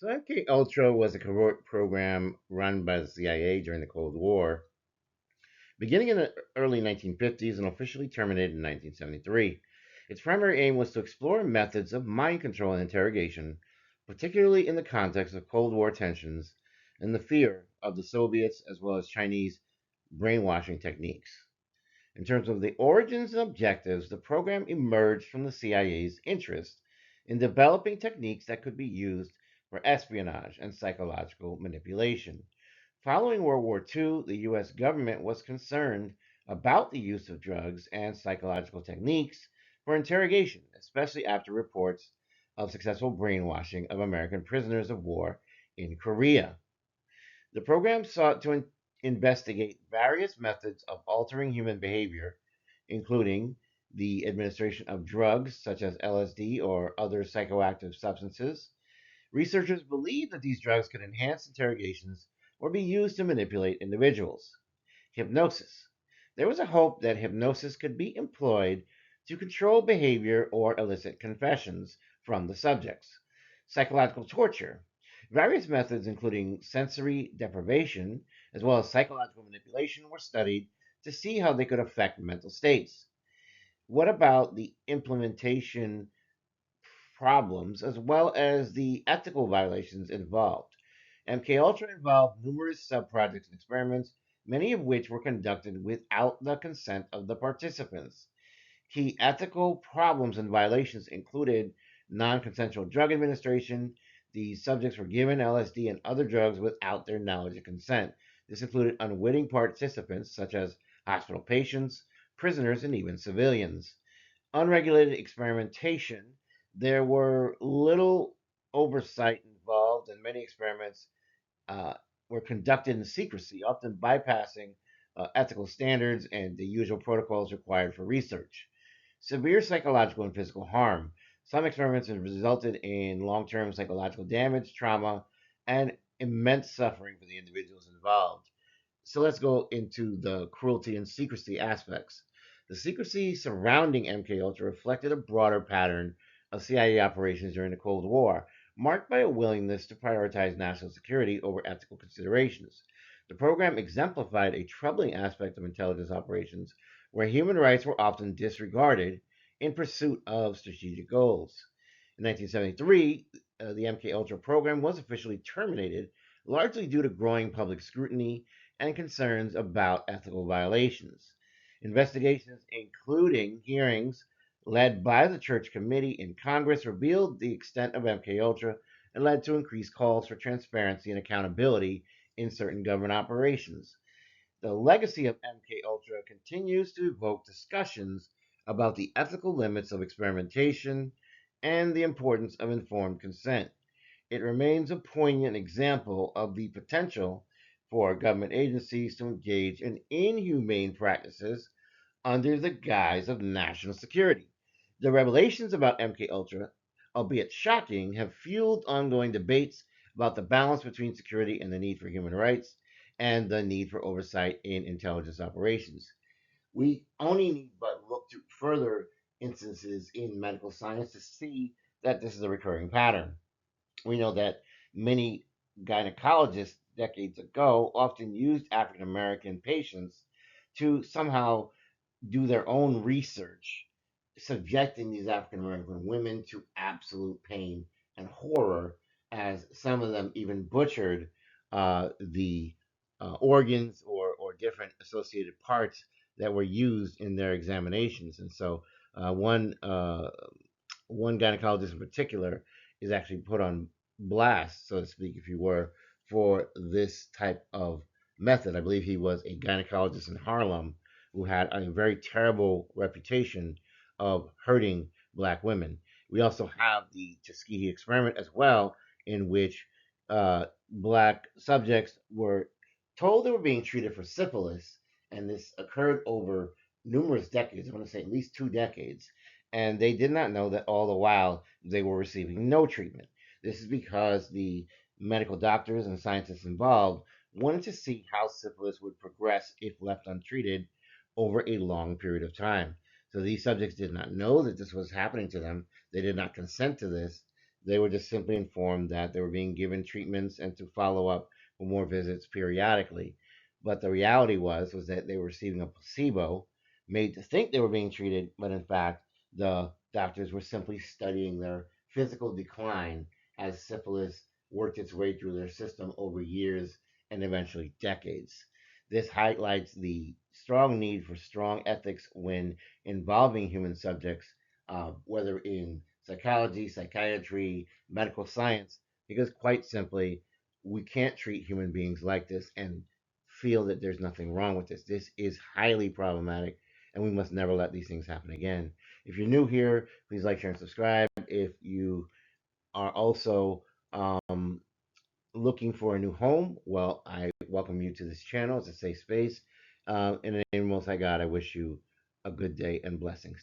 So MKUltra was a covert program run by the CIA during the Cold War, beginning in the early 1950s and officially terminated in 1973. Its primary aim was to explore methods of mind control and interrogation, particularly in the context of Cold War tensions and the fear of the Soviets as well as Chinese brainwashing techniques. In terms of the origins and objectives, the program emerged from the CIA's interest in developing techniques that could be used for espionage and psychological manipulation. Following World War II, the US government was concerned about the use of drugs and psychological techniques for interrogation, especially after reports of successful brainwashing of American prisoners of war in Korea. The program sought to investigate various methods of altering human behavior, including the administration of drugs such as LSD or other psychoactive substances. Researchers believed that these drugs could enhance interrogations or be used to manipulate individuals. Hypnosis. There was a hope that hypnosis could be employed to control behavior or elicit confessions from the subjects. Psychological torture. Various methods, including sensory deprivation as well as psychological manipulation, were studied to see how they could affect mental states. What about the implementation problems as well as the ethical violations involved? MKUltra involved numerous sub-projects and experiments, many of which were conducted without the consent of the participants. Key ethical problems and violations included non-consensual drug administration. The subjects were given LSD and other drugs without their knowledge and consent. This included unwitting participants, such as hospital patients, prisoners, and even civilians. Unregulated experimentation. There were little oversight involved, and many experiments uh, were conducted in secrecy, often bypassing ethical standards and the usual protocols required for research. Severe psychological and physical harm. Some experiments have resulted in long term psychological damage, trauma, and immense suffering for the individuals involved. So let's go into the cruelty and secrecy aspects. The secrecy surrounding MKUltra reflected a broader pattern of CIA operations during the Cold War, marked by a willingness to prioritize national security over ethical considerations. The program exemplified a troubling aspect of intelligence operations where human rights were often disregarded in pursuit of strategic goals. In 1973, the MKUltra program was officially terminated, largely due to growing public scrutiny and concerns about ethical violations. Investigations, including hearings led by the Church Committee in Congress, revealed the extent of MKUltra and led to increased calls for transparency and accountability in certain government operations. The legacy of MKUltra continues to evoke discussions about the ethical limits of experimentation and the importance of informed consent. It remains a poignant example of the potential for government agencies to engage in inhumane practices under the guise of national security. The revelations about MKUltra, albeit shocking, have fueled ongoing debates about the balance between security and the need for human rights and the need for oversight in intelligence operations. We only need but look to further instances in medical science to see that this is a recurring pattern. We know that many gynecologists decades ago often used African American patients to somehow do their own research, subjecting these African American women to absolute pain and horror, as some of them even butchered the organs or different associated parts that were used in their examinations. And so, one gynecologist in particular is actually put on blast, so to speak, if you were, for this type of method. I believe he was a gynecologist in Harlem who had a very terrible reputation of hurting black women. We also have the Tuskegee experiment as well, in which black subjects were told they were being treated for syphilis, and this occurred over numerous decades. I want to say at least 2 decades, and they did not know that all the while they were receiving no treatment. This is because the medical doctors and scientists involved wanted to see how syphilis would progress if left untreated over a long period of time. So these subjects did not know that this was happening to them. They did not consent to this. They were just simply informed that they were being given treatments and to follow up for more visits periodically. But the reality was that they were receiving a placebo, made to think they were being treated, but in fact, the doctors were simply studying their physical decline as syphilis worked its way through their system over years and eventually decades. This highlights the strong need for strong ethics when involving human subjects, whether in psychology, psychiatry, medical science, because quite simply, we can't treat human beings like this and feel that there's nothing wrong with this. This is highly problematic, and we must never let these things happen again. If you're new here, please like, share, and subscribe. If you are also looking for a new home, well, I welcome you to this channel. It's a safe space. In the name of Most High God, I wish you a good day and blessings.